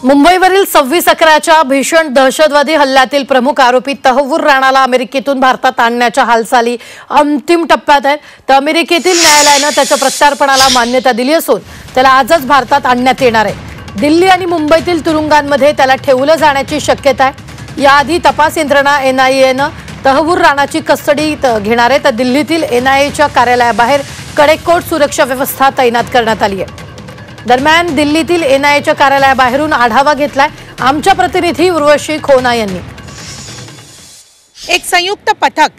मुंबईवरील 26/11च्या भीषण दहशतवादी हल्ल्यातील प्रमुख आरोपी तहव्वूर राणाला अमेरिकेतून भारतात आणण्याच्या हालचाली अंतिम टप्प्यात आहेत। तर अमेरिकेतील न्यायालयाने त्याच्या प्रत्यार्पणाला मान्यता दिली असून त्याला आजच भारतात आणण्यात येणार आहे। दिल्ली आणि मुंबईतील तुरुंगांमध्ये त्याला ठेवलं जाण्याची शक्यता आहे। याआधी तपास यंत्रणा NIAने तहव्वूर राणाची कस्टडी घेणार आहे। तर दिल्लीतील NIAच्या कार्यालयाबाहेर कडेकोट सुरक्षा व्यवस्था तैनात करण्यात आली आहे। दरम्यान दिल्लीतील NIAच्या कार्यालयाबाहेरून आढावा घेतलाय आमच्या प्रतिनिधी उर्वशी खोना यांनी। एक संयुक्त पथक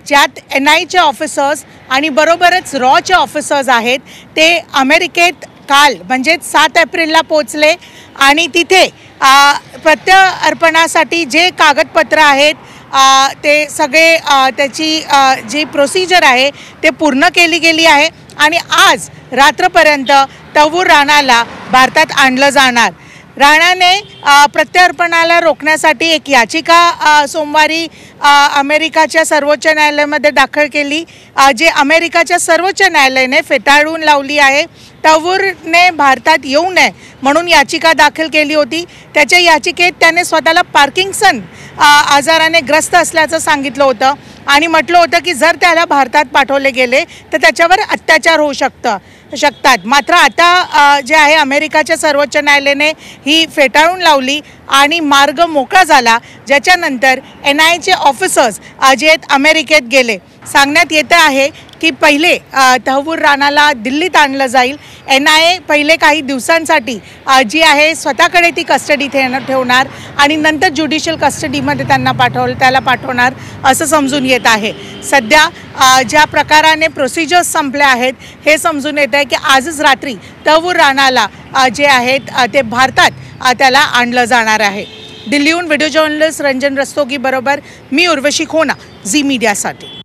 ज्यात NIAचे ऑफिसर्स आणि बरोबरच रॉचे ऑफिसर्स आहेत ते अमेरिकेत काल म्हणजे 7 एप्रिलला पोहोचले आणि तिथे प्रत्यार्पणासाठी जे कागदपत्र आहेत ते सगळे त्याची जी प्रोसिजर आहे ते पूर्ण केली गेली आहे आणि आज रात्रपर्यंत तहव्वूर राणाला भारतात आणलं जाणार। राणाने प्रत्यार्पणाला रोखण्यासाठी एक याचिका सोमवारी अमेरिकाच्या सर्वोच्च न्यायालयामध्ये दाखल केली, जे अमेरिकाच्या सर्वोच्च न्यायालयाने फेटाळून लावली आहे। तहव्वूरने भारतात येऊ नये म्हणून याचिका दाखल केली होती। त्याच्या याचिकेत त्याने स्वतःला पार्किन्सन आजाराने ग्रस्त असल्याचं सांगितलं होतं आणि म्हटलं होतं की जर त्याला भारतात पाठवले गेले तर त्याच्यावर अत्याचार होऊ शकतात। मात्र आता जे आहे अमेरिकाच्या सर्वोच्च न्यायालयाने ही फेटाळून लावली आणि मार्ग मोकळा झाला, ज्याच्यानंतर NIAचे ऑफिसर्स जे आहेत अमेरिकेत गेले। सांगण्यात येतं आहे की पहिले तहव्वूर राणाला दिल्लीत आणलं जाईल। NIA पहिले काही दिवसांसाठी जी आहे स्वतःकडे ती कस्टडी ठेवणार आणि नंतर ज्युडिशियल कस्टडीमध्ये त्याला पाठवणार असं समजून येत आहे। सध्या ज्या प्रकाराने प्रोसिजर्स संपल्या आहेत हे समजून येत आहे की आजच रात्री तहव्वूर राणाला जे आहेत ते भारतात त्याला आणलं जाणार आहे। दिल्लीहून व्हिडिओ जर्नलिस्ट रंजन रस्तोगी बरोबर मी उर्वशी खोना, झी मीडियासाठी।